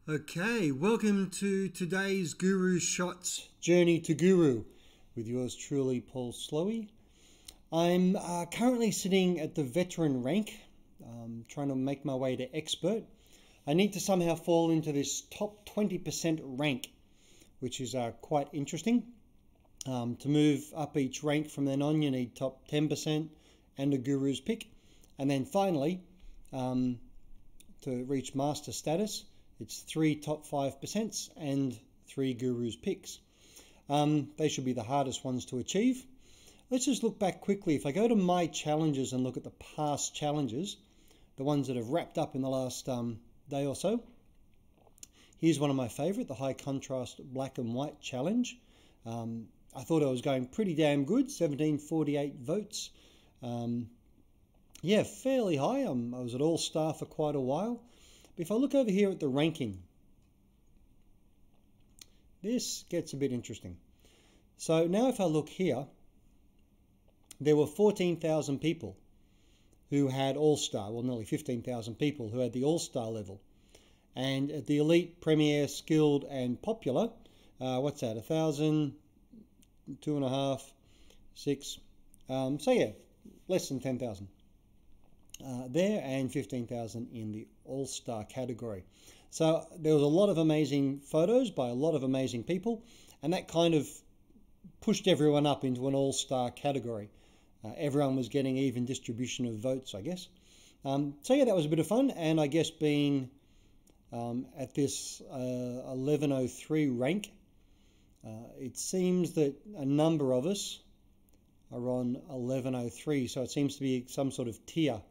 Okay, welcome to today's GuruShots Journey to Guru with yours truly, Paul Slowey. I'm currently sitting at the veteran rank, trying to make my way to expert. I need to somehow fall into this top 20% rank, which is quite interesting. To move up each rank from then on, you need top 10% and a guru's pick. And then finally, to reach master status, it's 3 top 5% and 3 gurus picks. They should be the hardest ones to achieve. Let's just look back quickly. If I go to my challenges and look at the past challenges, the ones that have wrapped up in the last day or so, here's one of my favorite, the high contrast black and white challenge. I thought I was going pretty damn good, 1748 votes. Yeah, fairly high. I was at all-star for quite a while. But if I look over here at the ranking, this gets a bit interesting. So now if I look here, there were 14,000 people who had all-star, well, nearly 15,000 people who had the all-star level. And at the elite, premier, skilled, and popular, what's that, 1,000, 2.5, 6, so yeah, less than 10,000. There, and 15,000 in the all-star category. So there was a lot of amazing photos by a lot of amazing people, and that kind of pushed everyone up into an all-star category. Everyone was getting even distribution of votes, I guess. So yeah, that was a bit of fun, and I guess being at this 1103 rank, it seems that a number of us are on 1103, so it seems to be some sort of tier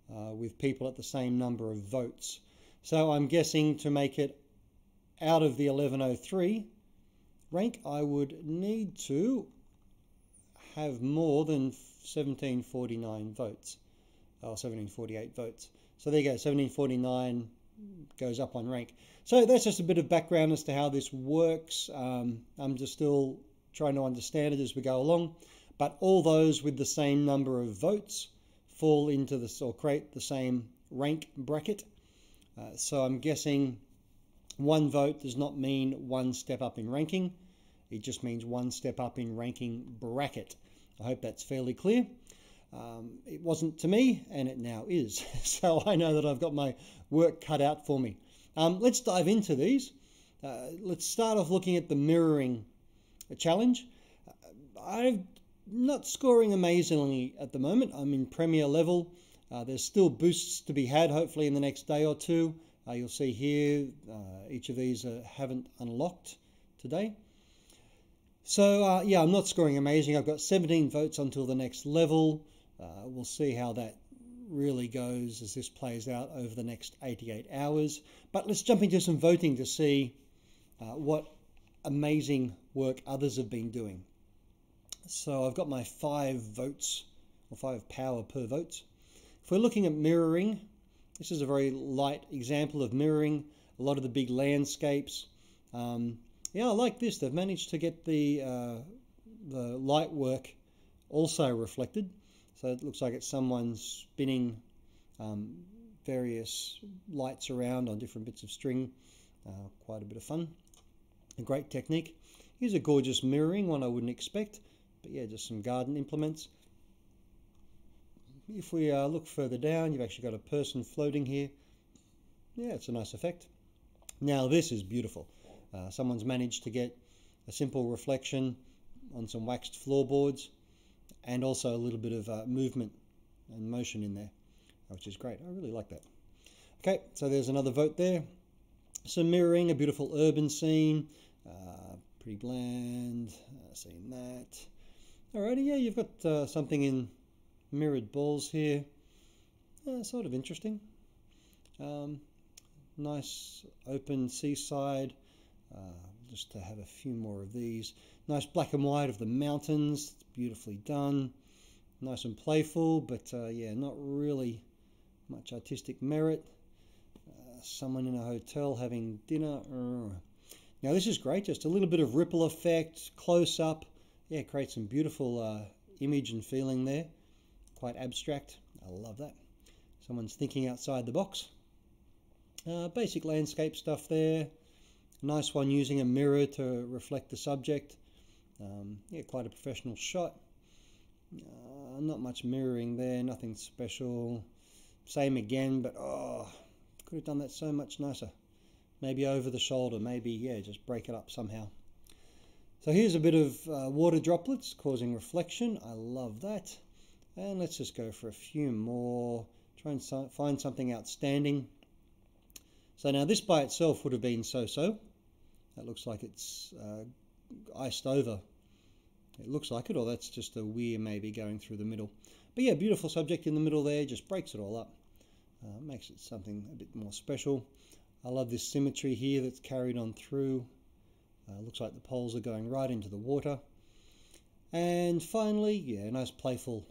with people at the same number of votes. So I'm guessing to make it out of the 1103 rank, I would need to have more than 1749 votes, or 1748 votes. So there you go, 1749 goes up one rank. So that's just a bit of background as to how this works. I'm just still trying to understand it as we go along. But all those with the same number of votes fall into this, or create the same rank bracket. So I'm guessing one vote does not mean one step up in ranking. It just means one step up in ranking bracket. I hope that's fairly clear. It wasn't to me, and it now is. So I know that I've got my work cut out for me. Let's dive into these. Let's start off looking at the mirroring challenge. I'm not scoring amazingly at the moment. I'm in premier level. There's still boosts to be had, hopefully in the next day or two. You'll see here, each of these haven't unlocked today. So yeah, I'm not scoring amazing. I've got 17 votes until the next level. We'll see how that really goes as this plays out over the next 88 hours. But let's jump into some voting to see what amazing work others have been doing. So I've got my 5 votes, or 5 power per vote. If we're looking at mirroring, this is a very light example of mirroring. A lot of the big landscapes. Yeah, I like this. They've managed to get the light work also reflected. So it looks like it's someone spinning various lights around on different bits of string. Quite a bit of fun. A great technique. Here's a gorgeous mirroring, one I wouldn't expect. But yeah, just some garden implements. If we look further down, you've actually got a person floating here. Yeah, it's a nice effect. Now this is beautiful. Someone's managed to get a simple reflection on some waxed floorboards, and also a little bit of movement and motion in there, which is great. I really like that. Okay, so there's another vote there. Some mirroring, a beautiful urban scene, pretty bland, seeing that. Alrighty, yeah, you've got something in mirrored balls here. Sort of interesting. Nice open seaside. Just to have a few more of these. Nice black and white of the mountains. It's beautifully done. Nice and playful, but yeah, not really much artistic merit. Someone in a hotel having dinner. Now this is great. Just a little bit of ripple effect, close up. Yeah, create some beautiful image and feeling there. Quite abstract. I love that. Someone's thinking outside the box. Basic landscape stuff there. Nice one using a mirror to reflect the subject. Yeah, quite a professional shot. Not much mirroring there, nothing special. Same again, but oh, could have done that so much nicer. Maybe over the shoulder, maybe, yeah, just break it up somehow. So here's a bit of water droplets causing reflection. I love that. And let's just go for a few more. Try and find something outstanding. So now this by itself would have been so-so. That looks like it's iced over. It looks like it, or that's just a weir maybe going through the middle. But yeah, beautiful subject in the middle there, just breaks it all up. Makes it something a bit more special. I love this symmetry here that's carried on through. Looks like the poles are going right into the water. And finally, yeah, nice playful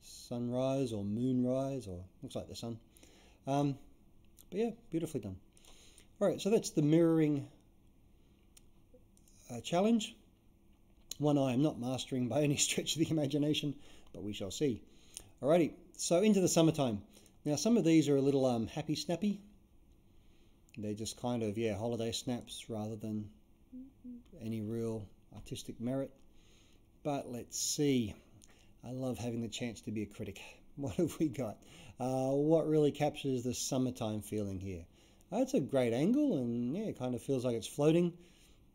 sunrise or moonrise, or looks like the sun. But yeah, beautifully done. All right, so that's the mirroring challenge. One I am not mastering by any stretch of the imagination, but we shall see. Alrighty, so into the summertime. Now some of these are a little happy snappy. They're just kind of, yeah, holiday snaps rather than any real artistic merit. But let's see. I love having the chance to be a critic. What have we got? What really captures the summertime feeling here? It's a great angle, and yeah, it kind of feels like it's floating.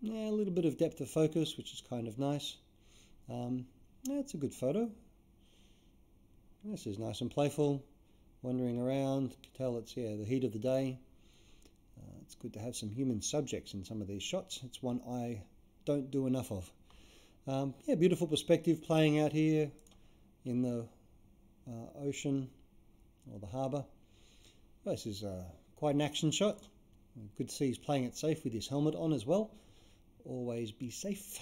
Yeah, a little bit of depth of focus, which is kind of nice. Yeah, it's a good photo. This is nice and playful, wandering around. You can tell it's, yeah, the heat of the day. It's good to have some human subjects in some of these shots. It's one I don't do enough of. Yeah, beautiful perspective playing out here in the ocean or the harbour. This is quite an action shot. Good to see he's playing it safe with his helmet on as well. Always be safe.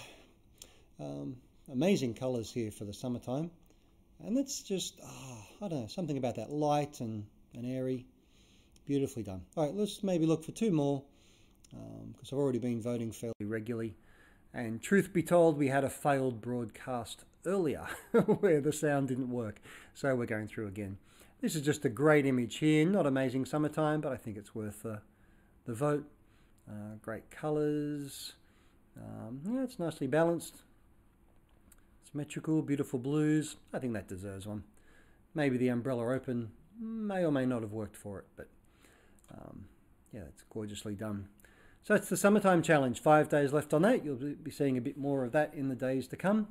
Amazing colours here for the summertime. And that's just, I don't know, something about that light and airy. Beautifully done. All right, let's maybe look for two more, because I've already been voting fairly regularly. And truth be told, we had a failed broadcast earlier where the sound didn't work. So we're going through again. This is just a great image here. Not amazing summertime, but I think it's worth the vote. Great colours. Yeah, it's nicely balanced. Symmetrical, beautiful blues. I think that deserves one. Maybe the umbrella open may or may not have worked for it, but yeah, it's gorgeously done. So it's the summertime challenge. 5 days left on that. You'll be seeing a bit more of that in the days to come.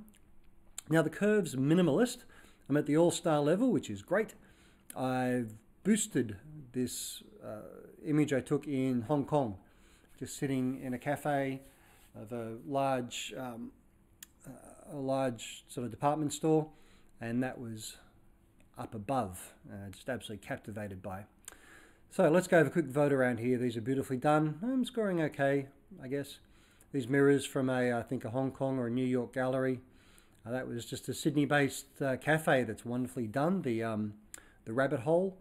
Now the curve's minimalist. I'm at the all-star level, which is great. I've boosted this image I took in Hong Kong, just sitting in a cafe of a large sort of department store, and that was up above. Just absolutely captivated by. So let's go have a quick vote around here. These are beautifully done. I'm scoring okay, I guess. These mirrors from I think a Hong Kong or a New York gallery. That was just a Sydney-based cafe that's wonderfully done. The rabbit hole,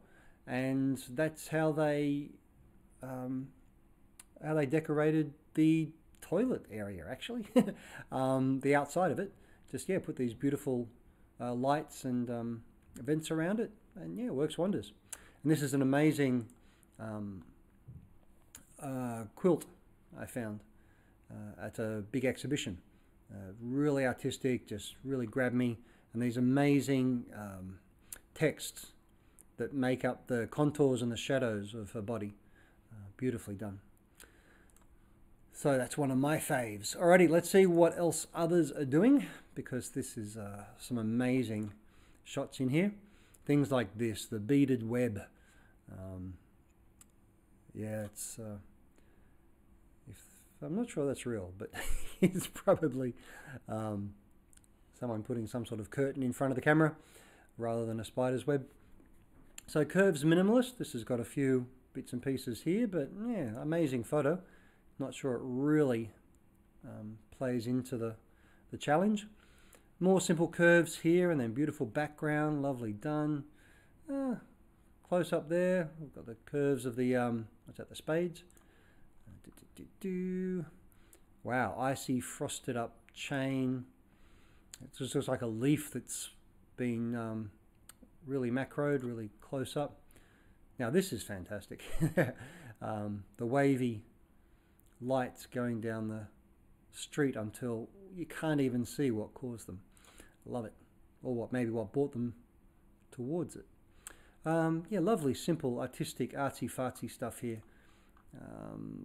and that's how they decorated the toilet area. Actually, the outside of it. Just yeah, put these beautiful lights and vents around it, and yeah, it works wonders. And this is an amazing quilt I found at a big exhibition. Really artistic, just really grabbed me. And these amazing texts that make up the contours and the shadows of her body. Beautifully done. So that's one of my faves. Alrighty, let's see what else others are doing, because this is some amazing shots in here. Things like this, the beaded web. Yeah, it's I'm not sure that's real, but it's probably someone putting some sort of curtain in front of the camera rather than a spider's web. So curves minimalist. This has got a few bits and pieces here, but yeah, amazing photo. Not sure it really plays into the challenge. More simple curves here, and then beautiful background, lovely done. Close up there, we've got the curves of the what's that? The spades. Wow, icy frosted up chain. It just looks like a leaf that's been really macroed, really close up. Now this is fantastic. The wavy lights going down the street until you can't even see what caused them. Love it. Or maybe what brought them towards it. Yeah, lovely, simple, artistic, artsy-fartsy stuff here.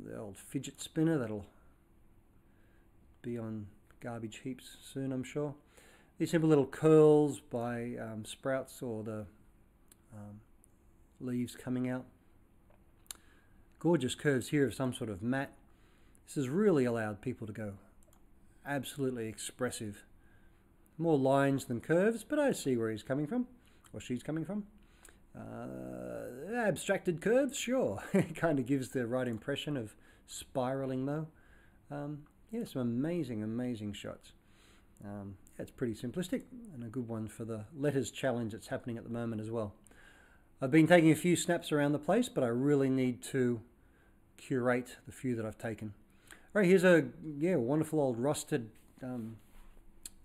The old fidget spinner that'll be on garbage heaps soon, I'm sure. These simple little curls by sprouts or the leaves coming out. Gorgeous curves here of some sort of mat. This has really allowed people to go absolutely expressive. More lines than curves, but I see where he's coming from, or she's coming from. Abstracted curves, sure. It kind of gives the right impression of spiraling though. Yeah, some amazing, amazing shots. It's pretty simplistic and a good one for the letters challenge that's happening at the moment as well. I've been taking a few snaps around the place, but I really need to curate the few that I've taken. All right, here's a wonderful old rusted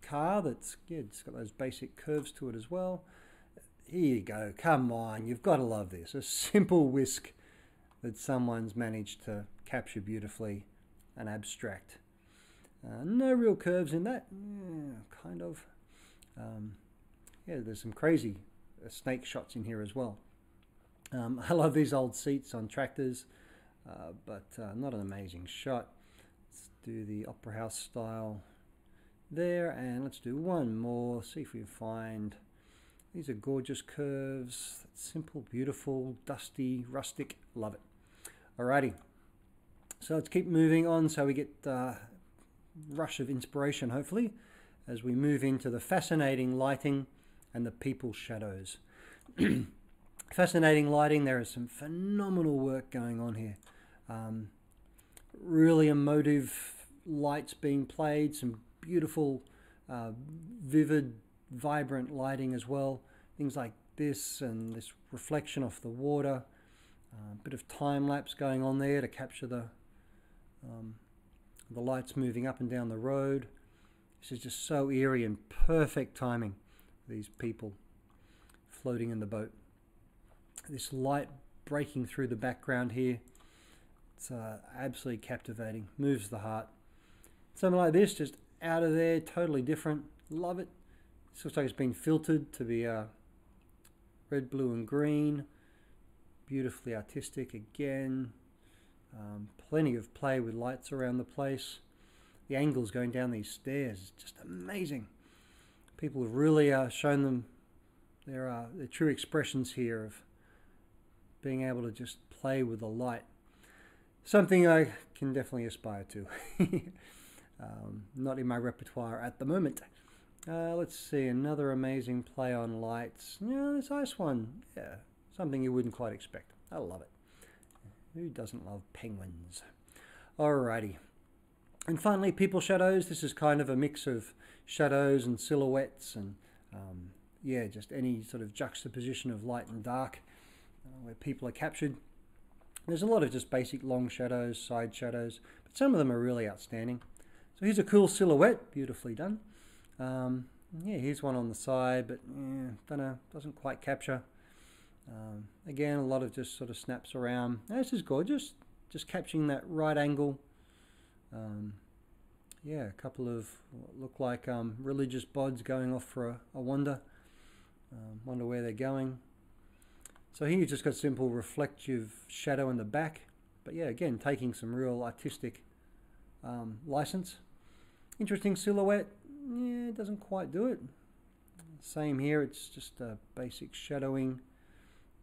car that's it's got those basic curves to it as well. Here you go. Come on, you've got to love this. A simple whisk that someone's managed to capture beautifully and abstract. No real curves in that. Yeah, kind of. Yeah, there's some crazy snake shots in here as well. I love these old seats on tractors, but not an amazing shot. Let's do the opera house style there, and let's do one more. See if we can find. These are gorgeous curves. Simple, beautiful, dusty, rustic. Love it. Alrighty. So let's keep moving on so we get a rush of inspiration, hopefully, as we move into the fascinating lighting and the people shadows. Fascinating lighting. There is some phenomenal work going on here. Really emotive lights being played. Some beautiful, vivid, vibrant lighting as well. Things like this and this reflection off the water. A bit of time lapse going on there to capture the lights moving up and down the road. This is just so eerie and perfect timing. These people floating in the boat. This light breaking through the background here. It's absolutely captivating. Moves the heart. Something like this, just out of there, totally different. Love it. This looks like it's been filtered to be red, blue and green. Beautifully artistic again. Plenty of play with lights around the place. The angles going down these stairs is just amazing. People have really shown them their true expressions here of being able to just play with the light. Something I can definitely aspire to. Not in my repertoire at the moment. Let's see, another amazing play on lights. Yeah, this ice one. Yeah, something you wouldn't quite expect. I love it. Who doesn't love penguins? Alrighty. And finally, people shadows. This is kind of a mix of shadows and silhouettes and yeah, just any sort of juxtaposition of light and dark where people are captured. There's a lot of just basic long shadows, side shadows, but some of them are really outstanding. So here's a cool silhouette, beautifully done. Yeah, here's one on the side, but don't know, doesn't quite capture. Again, a lot of just sort of snaps around. This is gorgeous, just capturing that right angle. Yeah, a couple of what look like religious bods going off for a wander. Wonder where they're going. So here you've just got simple reflective shadow in the back. But yeah, again, taking some real artistic license. Interesting silhouette. Yeah, it doesn't quite do it. Same here, it's just a basic shadowing.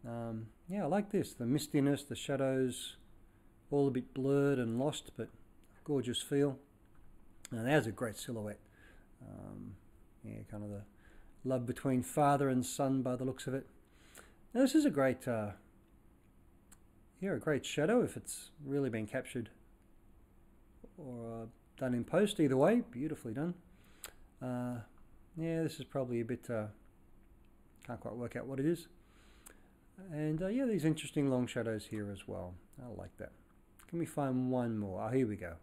Yeah, I like this. The mistiness, the shadows, all a bit blurred and lost, but gorgeous feel. Now there's a great silhouette. Yeah, kind of the love between father and son by the looks of it. Now this is a great, yeah, a great shadow if it's really been captured or done in post. Either way, beautifully done. Yeah, this is probably a bit, can't quite work out what it is. And yeah, these interesting long shadows here as well. I like that. Can we find one more? Oh, here we go.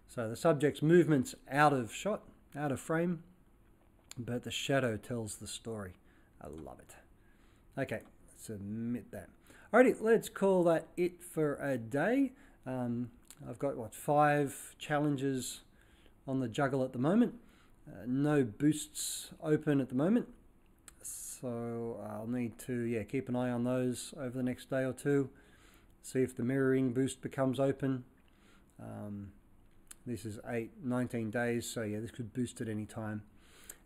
So the subject's movement's out of shot, out of frame, but the shadow tells the story. I love it. Okay, let's admit that. Alrighty, let's call that it for a day. I've got, what, 5 challenges on the juggle at the moment. No boosts open at the moment. So I'll need to, keep an eye on those over the next day or two. See if the mirroring boost becomes open. This is 19 days, so this could boost at any time.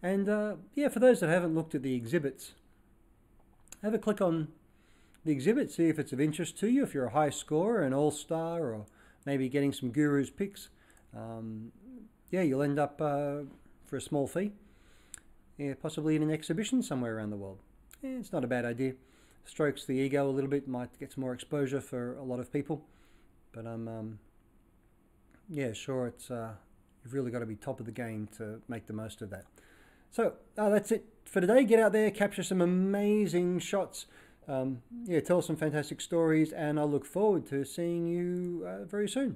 And for those that haven't looked at the exhibits, have a click on the exhibit, see if it's of interest to you. If you're a high scorer, an all-star, or maybe getting some Guru's picks, you'll end up for a small fee, possibly in an exhibition somewhere around the world. It's not a bad idea. Strokes the ego a little bit, might get some more exposure for a lot of people. But sure, it's you've really got to be top of the game to make the most of that. So that's it for today. Get out there, capture some amazing shots. Tell some fantastic stories, and I look forward to seeing you very soon.